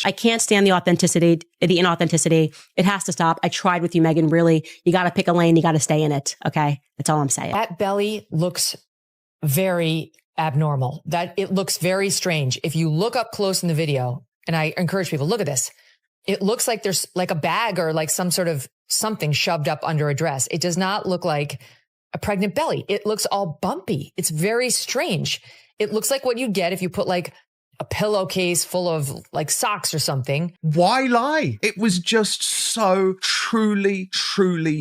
I can't stand the inauthenticity. It has to stop. I tried with you, Meghan. Really, you got to pick a lane. You got to stay in it. Okay. That's all I'm saying. That belly looks very abnormal. That it looks very strange. If you look up close in the video, and I encourage people, look at this. It looks like there's like a bag or like some sort of something shoved up under a dress. It does not look like a pregnant belly. It looks all bumpy. It's very strange. It looks like what you'd get if you put like a pillowcase full of like socks or something. Why lie? It was just so truly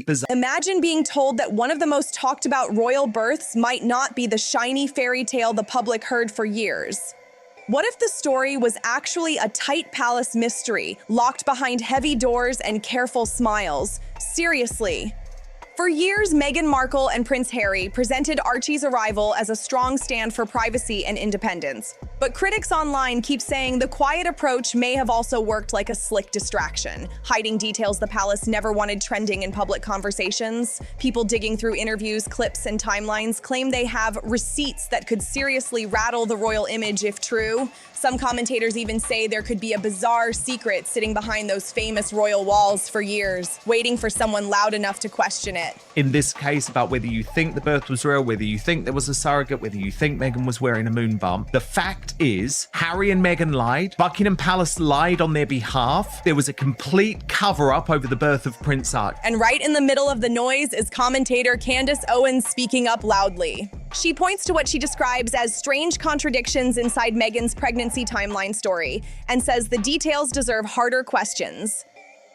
bizarre. Imagine being told that one of the most talked about royal births might not be the shiny fairy tale the public heard for years. What if the story was actually a tight palace mystery, locked behind heavy doors and careful smiles? Seriously. For years, Meghan Markle and Prince Harry presented Archie's arrival as a strong stand for privacy and independence. But critics online keep saying the quiet approach may have also worked like a slick distraction, hiding details the palace never wanted trending in public conversations. People digging through interviews, clips, and timelines claim they have receipts that could seriously rattle the royal image if true. Some commentators even say there could be a bizarre secret sitting behind those famous royal walls for years, waiting for someone loud enough to question it. In this case, about whether you think the birth was real, whether you think there was a surrogate, whether you think Meghan was wearing a moon bump, the fact is Harry and Meghan lied. Buckingham Palace lied on their behalf. There was a complete cover-up over the birth of Prince Archie. And right in the middle of the noise is commentator Candace Owens speaking up loudly. She points to what she describes as strange contradictions inside Meghan's pregnancy timeline story and says the details deserve harder questions.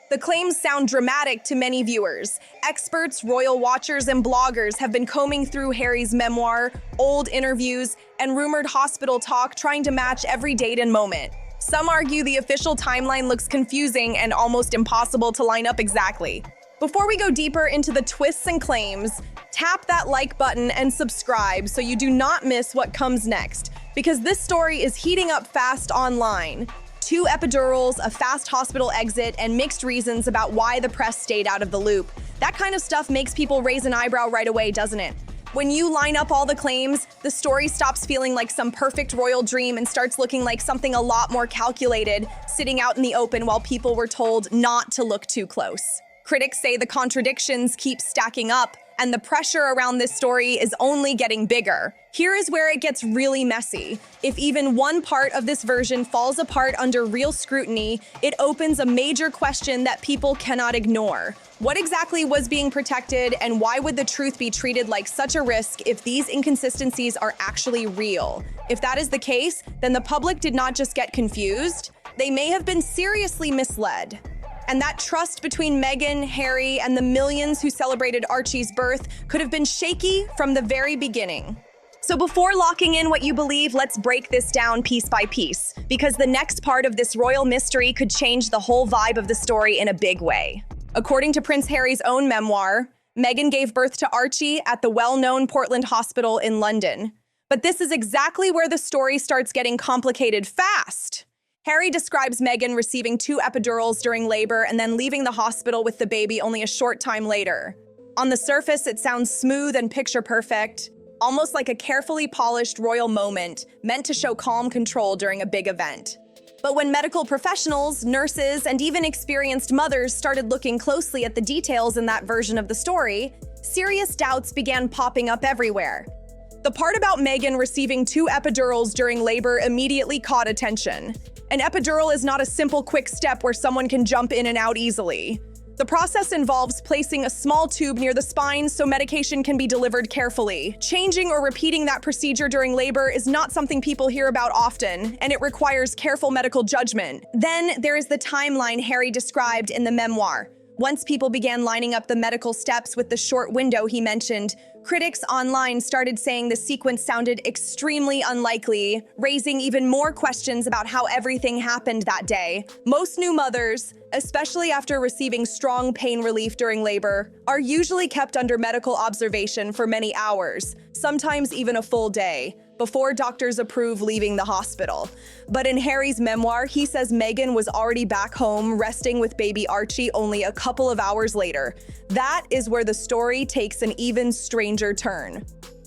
The claims sound dramatic to many viewers. Experts, royal watchers, and bloggers have been combing through Harry's memoir, old interviews, and rumored hospital talk, trying to match every date and moment. Some argue the official timeline looks confusing and almost impossible to line up exactly. Before we go deeper into the twists and claims, tap that like button and subscribe so you do not miss what comes next, because this story is heating up fast online. 2 epidurals, a fast hospital exit, and mixed reasons about why the press stayed out of the loop. That kind of stuff makes people raise an eyebrow right away, doesn't it? When you line up all the claims, the story stops feeling like some perfect royal dream and starts looking like something a lot more calculated, sitting out in the open while people were told not to look too close. Critics say the contradictions keep stacking up, and the pressure around this story is only getting bigger. Here is where it gets really messy. If even one part of this version falls apart under real scrutiny, it opens a major question that people cannot ignore. What exactly was being protected, and why would the truth be treated like such a risk if these inconsistencies are actually real? If that is the case, then the public did not just get confused, they may have been seriously misled. And that trust between Meghan, Harry, and the millions who celebrated Archie's birth could have been shaky from the very beginning. So before locking in what you believe, let's break this down piece by piece, because the next part of this royal mystery could change the whole vibe of the story in a big way. According to Prince Harry's own memoir, Meghan gave birth to Archie at the well-known Portland Hospital in London. But this is exactly where the story starts getting complicated fast. Harry describes Meghan receiving 2 epidurals during labor and then leaving the hospital with the baby only a short time later. On the surface, it sounds smooth and picture-perfect, almost like a carefully polished royal moment meant to show calm control during a big event. But when medical professionals, nurses, and even experienced mothers started looking closely at the details in that version of the story, serious doubts began popping up everywhere. The part about Meghan receiving 2 epidurals during labor immediately caught attention. An epidural is not a simple quick step where someone can jump in and out easily. The process involves placing a small tube near the spine so medication can be delivered carefully. Changing or repeating that procedure during labor is not something people hear about often, and it requires careful medical judgment. Then there is the timeline Harry described in the memoir. Once people began lining up the medical steps with the short window he mentioned, critics online started saying the sequence sounded extremely unlikely, raising even more questions about how everything happened that day. Most new mothers, especially after receiving strong pain relief during labor, are usually kept under medical observation for many hours, sometimes even a full day, before doctors approve leaving the hospital. But in Harry's memoir, he says Meghan was already back home resting with baby Archie only a couple of hours later. That is where the story takes an even stranger turn.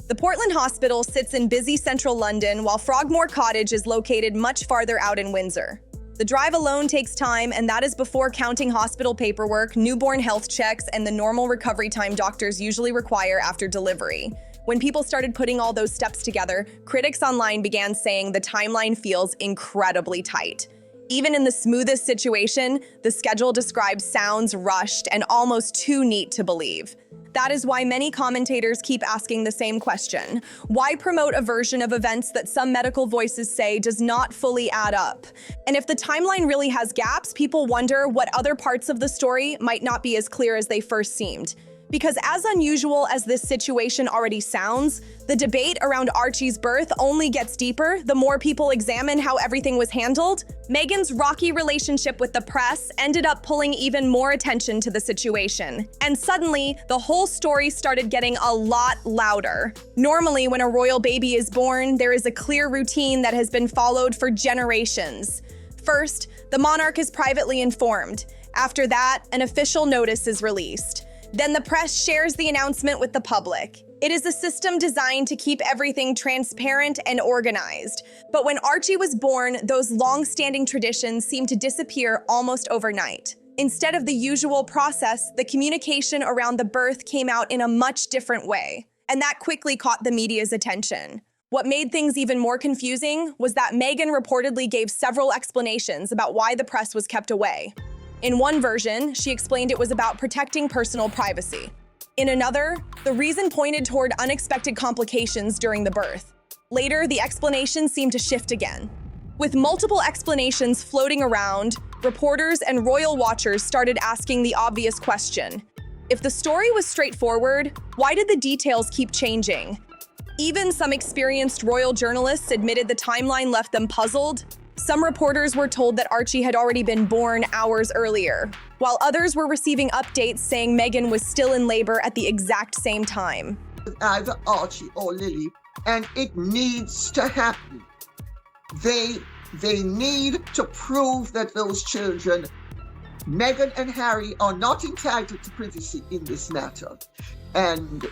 The Portland Hospital sits in busy central London, while Frogmore Cottage is located much farther out in Windsor. The drive alone takes time, and that is before counting hospital paperwork, newborn health checks, and the normal recovery time doctors usually require after delivery. When people started putting all those steps together, critics online began saying the timeline feels incredibly tight. Even in the smoothest situation, the schedule described sounds rushed and almost too neat to believe. That is why many commentators keep asking the same question. Why promote a version of events that some medical voices say does not fully add up? And if the timeline really has gaps, people wonder what other parts of the story might not be as clear as they first seemed. Because as unusual as this situation already sounds, the debate around Archie's birth only gets deeper the more people examine how everything was handled. Meghan's rocky relationship with the press ended up pulling even more attention to the situation. And suddenly, the whole story started getting a lot louder. Normally, when a royal baby is born, there is a clear routine that has been followed for generations. First, the monarch is privately informed. After that, an official notice is released. Then the press shares the announcement with the public. It is a system designed to keep everything transparent and organized. But when Archie was born, those long-standing traditions seemed to disappear almost overnight. Instead of the usual process, the communication around the birth came out in a much different way. And that quickly caught the media's attention. What made things even more confusing was that Meghan reportedly gave several explanations about why the press was kept away. In one version, she explained it was about protecting personal privacy. In another, the reason pointed toward unexpected complications during the birth. Later, the explanation seemed to shift again. With multiple explanations floating around, reporters and royal watchers started asking the obvious question. If the story was straightforward, why did the details keep changing? Even some experienced royal journalists admitted the timeline left them puzzled. Some reporters were told that Archie had already been born hours earlier, while others were receiving updates saying Meghan was still in labor at the exact same time. Either Archie or Lily, and it needs to happen. They need to prove that those children, Meghan and Harry, are not entitled to privacy in this matter. And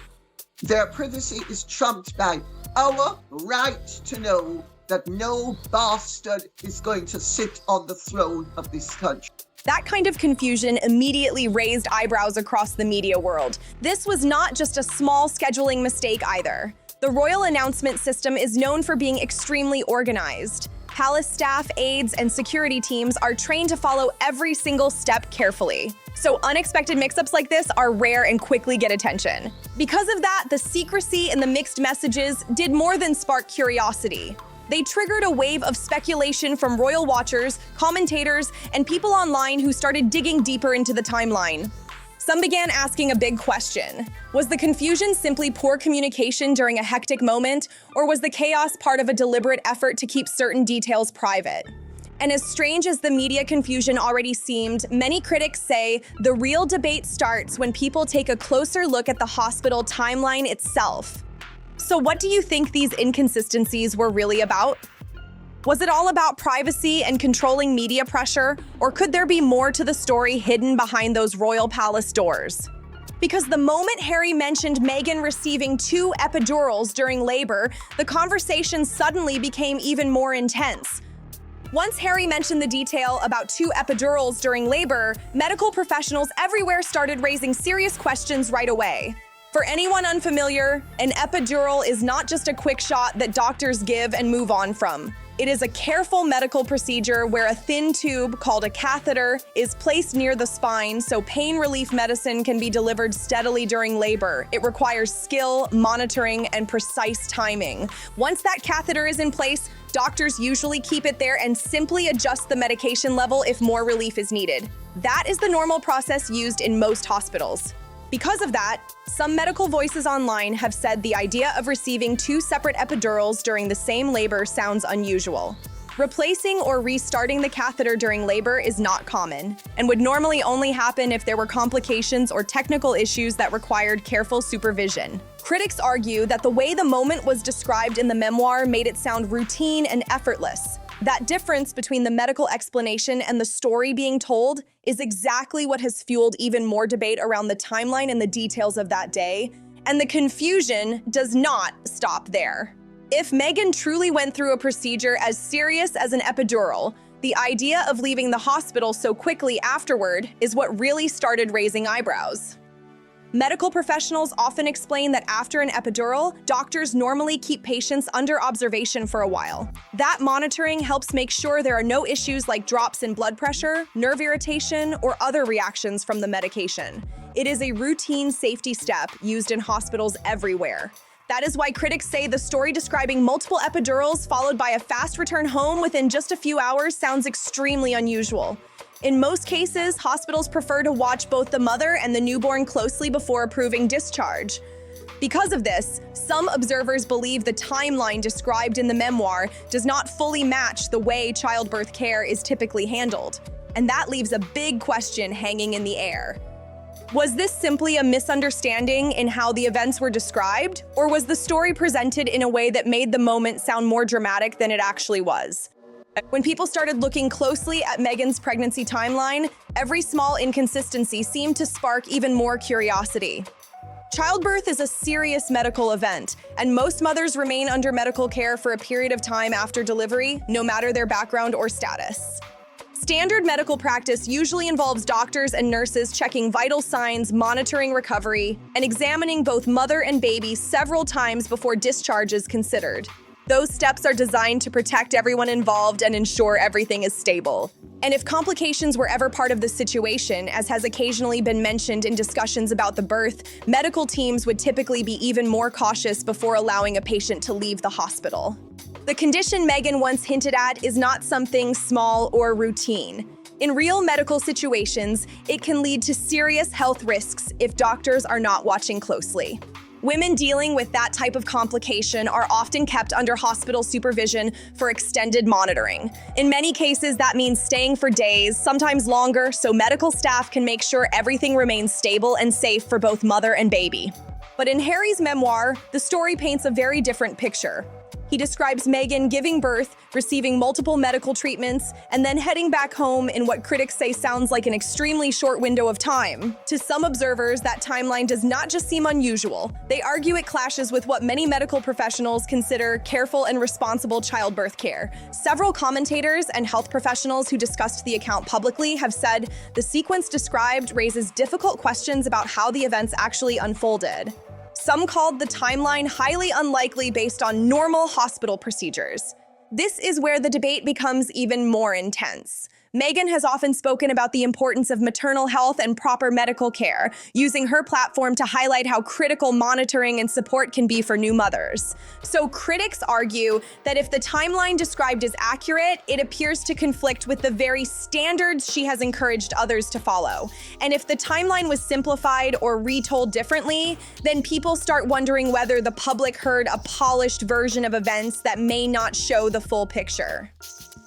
their privacy is trumped by our right to know that no bastard is going to sit on the throne of this country. That kind of confusion immediately raised eyebrows across the media world. This was not just a small scheduling mistake either. The royal announcement system is known for being extremely organized. Palace staff, aides, and security teams are trained to follow every single step carefully. So unexpected mix-ups like this are rare and quickly get attention. Because of that, the secrecy and the mixed messages did more than spark curiosity. They triggered a wave of speculation from royal watchers, commentators, and people online who started digging deeper into the timeline. Some began asking a big question. Was the confusion simply poor communication during a hectic moment, or was the chaos part of a deliberate effort to keep certain details private? And as strange as the media confusion already seemed, many critics say the real debate starts when people take a closer look at the hospital timeline itself. So what do you think these inconsistencies were really about? Was it all about privacy and controlling media pressure, or could there be more to the story hidden behind those royal palace doors? Because the moment Harry mentioned Meghan receiving 2 epidurals during labor, the conversation suddenly became even more intense. Once Harry mentioned the detail about 2 epidurals during labor, medical professionals everywhere started raising serious questions right away. For anyone unfamiliar, an epidural is not just a quick shot that doctors give and move on from. It is a careful medical procedure where a thin tube called a catheter is placed near the spine so pain relief medicine can be delivered steadily during labor. It requires skill, monitoring, and precise timing. Once that catheter is in place, doctors usually keep it there and simply adjust the medication level if more relief is needed. That is the normal process used in most hospitals. Because of that, some medical voices online have said the idea of receiving 2 separate epidurals during the same labor sounds unusual. Replacing or restarting the catheter during labor is not common, and would normally only happen if there were complications or technical issues that required careful supervision. Critics argue that the way the moment was described in the memoir made it sound routine and effortless. That difference between the medical explanation and the story being told is exactly what has fueled even more debate around the timeline and the details of that day, and the confusion does not stop there. If Meghan truly went through a procedure as serious as an epidural, The idea of leaving the hospital so quickly afterward is what really started raising eyebrows. Medical professionals often explain that after an epidural, doctors normally keep patients under observation for a while. That monitoring helps make sure there are no issues like drops in blood pressure, nerve irritation, or other reactions from the medication. It is a routine safety step used in hospitals everywhere. That is why critics say the story describing multiple epidurals followed by a fast return home within just a few hours sounds extremely unusual. In most cases, hospitals prefer to watch both the mother and the newborn closely before approving discharge. Because of this, some observers believe the timeline described in the memoir does not fully match the way childbirth care is typically handled. And that leaves a big question hanging in the air. Was this simply a misunderstanding in how the events were described, or was the story presented in a way that made the moment sound more dramatic than it actually was? When people started looking closely at Meghan's pregnancy timeline, every small inconsistency seemed to spark even more curiosity. Childbirth is a serious medical event, and most mothers remain under medical care for a period of time after delivery, no matter their background or status. Standard medical practice usually involves doctors and nurses checking vital signs, monitoring recovery, and examining both mother and baby several times before discharge is considered. Those steps are designed to protect everyone involved and ensure everything is stable. And if complications were ever part of the situation, as has occasionally been mentioned in discussions about the birth, medical teams would typically be even more cautious before allowing a patient to leave the hospital. The condition Meghan once hinted at is not something small or routine. In real medical situations, it can lead to serious health risks if doctors are not watching closely. Women dealing with that type of complication are often kept under hospital supervision for extended monitoring. In many cases, that means staying for days, sometimes longer, so medical staff can make sure everything remains stable and safe for both mother and baby. But in Harry's memoir, the story paints a very different picture. He describes Meghan giving birth, receiving multiple medical treatments, and then heading back home in what critics say sounds like an extremely short window of time. To some observers, that timeline does not just seem unusual. They argue it clashes with what many medical professionals consider careful and responsible childbirth care. Several commentators and health professionals who discussed the account publicly have said the sequence described raises difficult questions about how the events actually unfolded. Some called the timeline highly unlikely based on normal hospital procedures. This is where the debate becomes even more intense. Meghan has often spoken about the importance of maternal health and proper medical care, using her platform to highlight how critical monitoring and support can be for new mothers. So critics argue that if the timeline described is accurate, it appears to conflict with the very standards she has encouraged others to follow. And if the timeline was simplified or retold differently, then people start wondering whether the public heard a polished version of events that may not show the full picture.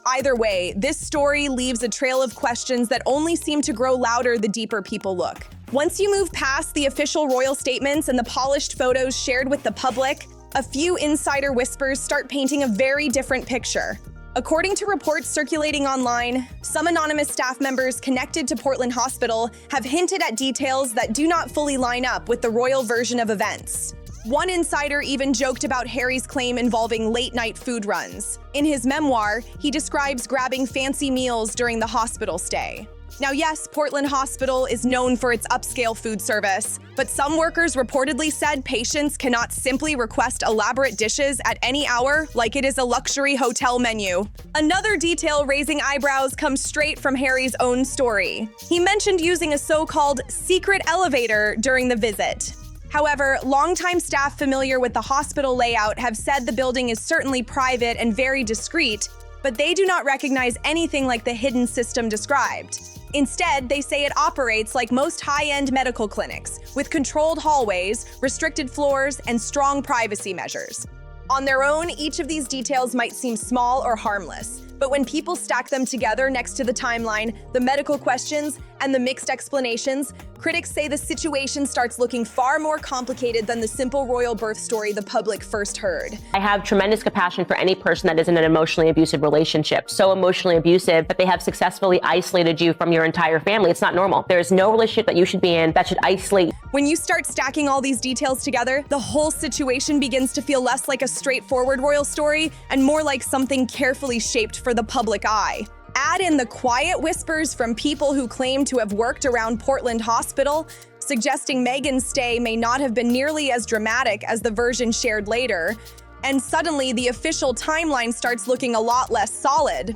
Either way, this story leaves a trail of questions that only seem to grow louder the deeper people look. Once you move past the official royal statements and the polished photos shared with the public, a few insider whispers start painting a very different picture. According to reports circulating online, some anonymous staff members connected to Portland Hospital have hinted at details that do not fully line up with the royal version of events. One insider even joked about Harry's claim involving late-night food runs. In his memoir, he describes grabbing fancy meals during the hospital stay. Now, yes, Portland Hospital is known for its upscale food service, but some workers reportedly said patients cannot simply request elaborate dishes at any hour like it is a luxury hotel menu. Another detail raising eyebrows comes straight from Harry's own story. He mentioned using a so-called secret elevator during the visit. However, longtime staff familiar with the hospital layout have said the building is certainly private and very discreet, but they do not recognize anything like the hidden system described. Instead, they say it operates like most high-end medical clinics, with controlled hallways, restricted floors, and strong privacy measures. On their own, each of these details might seem small or harmless, but when people stack them together next to the timeline, the medical questions, and the mixed explanations, critics say the situation starts looking far more complicated than the simple royal birth story the public first heard. I have tremendous compassion for any person that is in an emotionally abusive relationship, so emotionally abusive that they have successfully isolated you from your entire family. It's not normal. There is no relationship that you should be in that should isolate. When you start stacking all these details together, the whole situation begins to feel less like a straightforward royal story and more like something carefully shaped for the public eye. Add in the quiet whispers from people who claim to have worked around Portland Hospital, suggesting Meghan's stay may not have been nearly as dramatic as the version shared later, and suddenly the official timeline starts looking a lot less solid.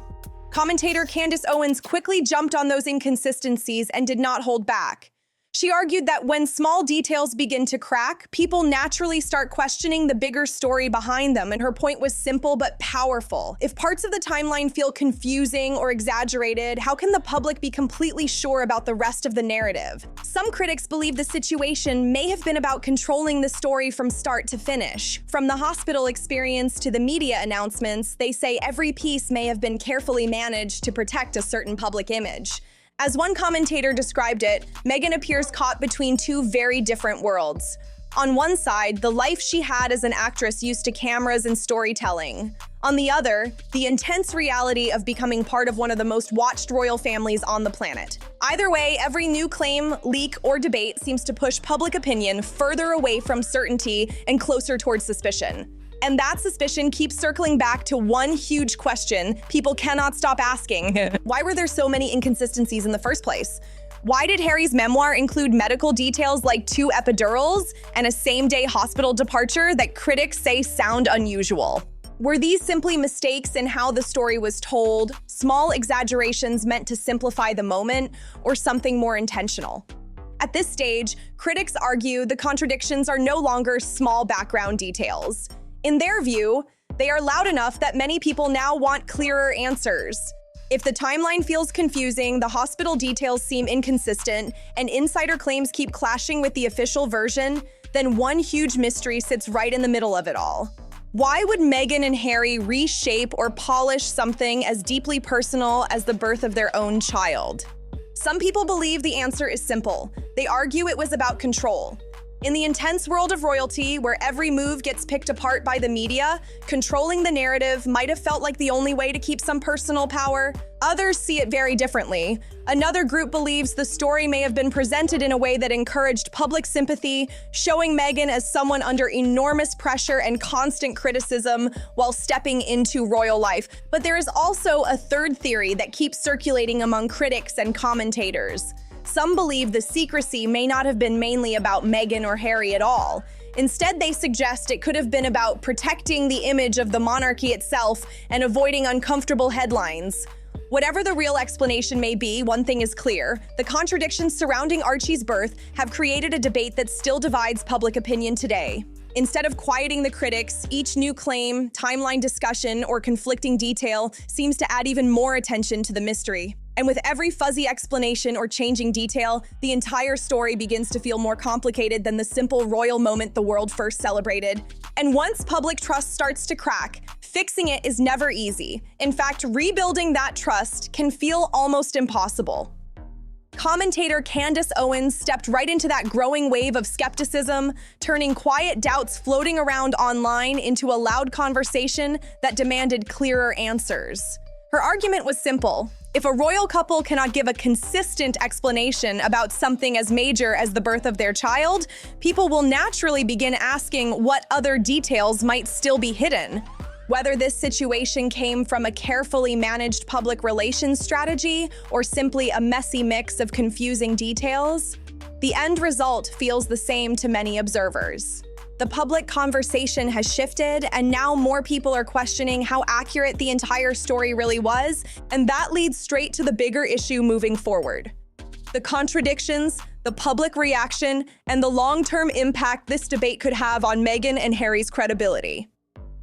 Commentator Candace Owens quickly jumped on those inconsistencies and did not hold back. She argued that when small details begin to crack, people naturally start questioning the bigger story behind them, and her point was simple but powerful. If parts of the timeline feel confusing or exaggerated, how can the public be completely sure about the rest of the narrative? Some critics believe the situation may have been about controlling the story from start to finish. From the hospital experience to the media announcements, they say every piece may have been carefully managed to protect a certain public image. As one commentator described it, Meghan appears caught between two very different worlds. On one side, the life she had as an actress used to cameras and storytelling. On the other, the intense reality of becoming part of one of the most watched royal families on the planet. Either way, every new claim, leak, or debate seems to push public opinion further away from certainty and closer towards suspicion. And that suspicion keeps circling back to one huge question people cannot stop asking. Why were there so many inconsistencies in the first place? Why did Harry's memoir include medical details like 2 epidurals and a same-day hospital departure that critics say sound unusual? Were these simply mistakes in how the story was told, small exaggerations meant to simplify the moment, or something more intentional? At this stage, critics argue the contradictions are no longer small background details. In their view, they are loud enough that many people now want clearer answers. If the timeline feels confusing, the hospital details seem inconsistent, and insider claims keep clashing with the official version, then one huge mystery sits right in the middle of it all. Why would Meghan and Harry reshape or polish something as deeply personal as the birth of their own child? Some people believe the answer is simple. They argue it was about control. In the intense world of royalty, where every move gets picked apart by the media, controlling the narrative might have felt like the only way to keep some personal power. Others see it very differently. Another group believes the story may have been presented in a way that encouraged public sympathy, showing Meghan as someone under enormous pressure and constant criticism while stepping into royal life. But there is also a third theory that keeps circulating among critics and commentators. Some believe the secrecy may not have been mainly about Meghan or Harry at all. Instead, they suggest it could have been about protecting the image of the monarchy itself and avoiding uncomfortable headlines. Whatever the real explanation may be, one thing is clear: the contradictions surrounding Archie's birth have created a debate that still divides public opinion today. Instead of quieting the critics, each new claim, timeline discussion, or conflicting detail seems to add even more attention to the mystery. And with every fuzzy explanation or changing detail, the entire story begins to feel more complicated than the simple royal moment the world first celebrated. And once public trust starts to crack, fixing it is never easy. In fact, rebuilding that trust can feel almost impossible. Commentator Candace Owens stepped right into that growing wave of skepticism, turning quiet doubts floating around online into a loud conversation that demanded clearer answers. Her argument was simple. If a royal couple cannot give a consistent explanation about something as major as the birth of their child, people will naturally begin asking what other details might still be hidden. Whether this situation came from a carefully managed public relations strategy or simply a messy mix of confusing details, the end result feels the same to many observers. The public conversation has shifted, and now more people are questioning how accurate the entire story really was, and that leads straight to the bigger issue moving forward: the contradictions, the public reaction, and the long-term impact this debate could have on Meghan and Harry's credibility.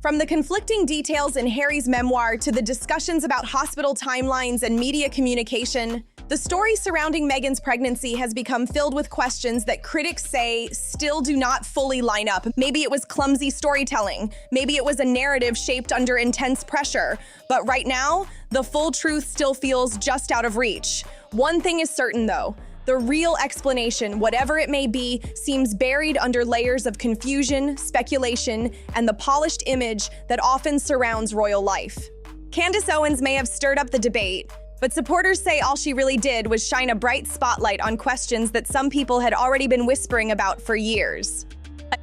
From the conflicting details in Harry's memoir to the discussions about hospital timelines and media communication, the story surrounding Meghan's pregnancy has become filled with questions that critics say still do not fully line up. Maybe it was clumsy storytelling. Maybe it was a narrative shaped under intense pressure. But right now, the full truth still feels just out of reach. One thing is certain, though. The real explanation, whatever it may be, seems buried under layers of confusion, speculation, and the polished image that often surrounds royal life. Candace Owens may have stirred up the debate, but supporters say all she really did was shine a bright spotlight on questions that some people had already been whispering about for years.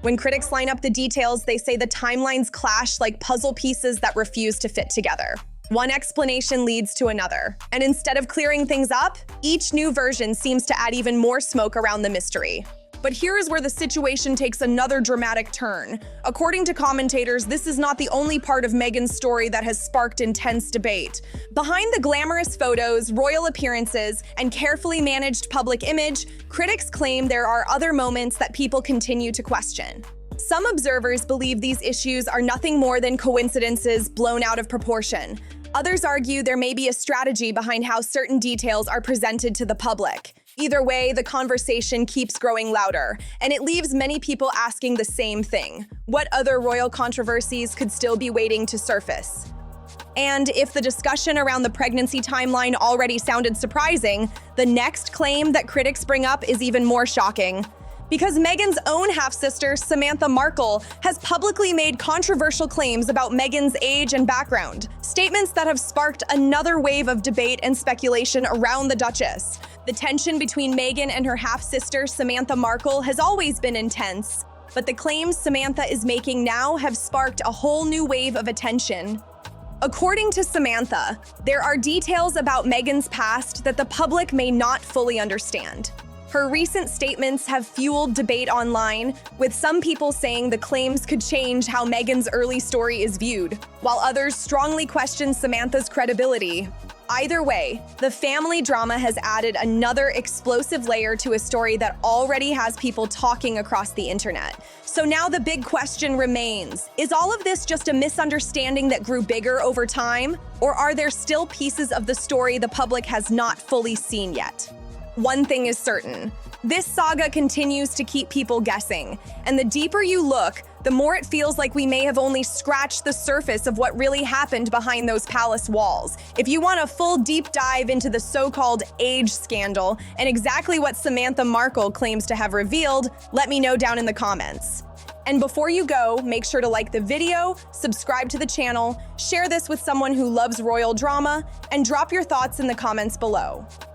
When critics line up the details, they say the timelines clash like puzzle pieces that refuse to fit together. One explanation leads to another, and instead of clearing things up, each new version seems to add even more smoke around the mystery. But here is where the situation takes another dramatic turn. According to commentators, this is not the only part of Meghan's story that has sparked intense debate. Behind the glamorous photos, royal appearances, and carefully managed public image, critics claim there are other moments that people continue to question. Some observers believe these issues are nothing more than coincidences blown out of proportion. Others argue there may be a strategy behind how certain details are presented to the public. Either way, the conversation keeps growing louder, and it leaves many people asking the same thing. What other royal controversies could still be waiting to surface? And if the discussion around the pregnancy timeline already sounded surprising, the next claim that critics bring up is even more shocking. Because Meghan's own half-sister, Samantha Markle, has publicly made controversial claims about Meghan's age and background, statements that have sparked another wave of debate and speculation around the Duchess. The tension between Meghan and her half-sister, Samantha Markle, has always been intense, but the claims Samantha is making now have sparked a whole new wave of attention. According to Samantha, there are details about Meghan's past that the public may not fully understand. Her recent statements have fueled debate online, with some people saying the claims could change how Meghan's early story is viewed, while others strongly question Samantha's credibility. Either way, the family drama has added another explosive layer to a story that already has people talking across the internet. So now the big question remains, is all of this just a misunderstanding that grew bigger over time? Or are there still pieces of the story the public has not fully seen yet? One thing is certain, this saga continues to keep people guessing, and the deeper you look, the more it feels like we may have only scratched the surface of what really happened behind those palace walls. If you want a full deep dive into the so-called age scandal and exactly what Samantha Markle claims to have revealed, let me know down in the comments. And before you go, make sure to like the video, subscribe to the channel, share this with someone who loves royal drama, and drop your thoughts in the comments below.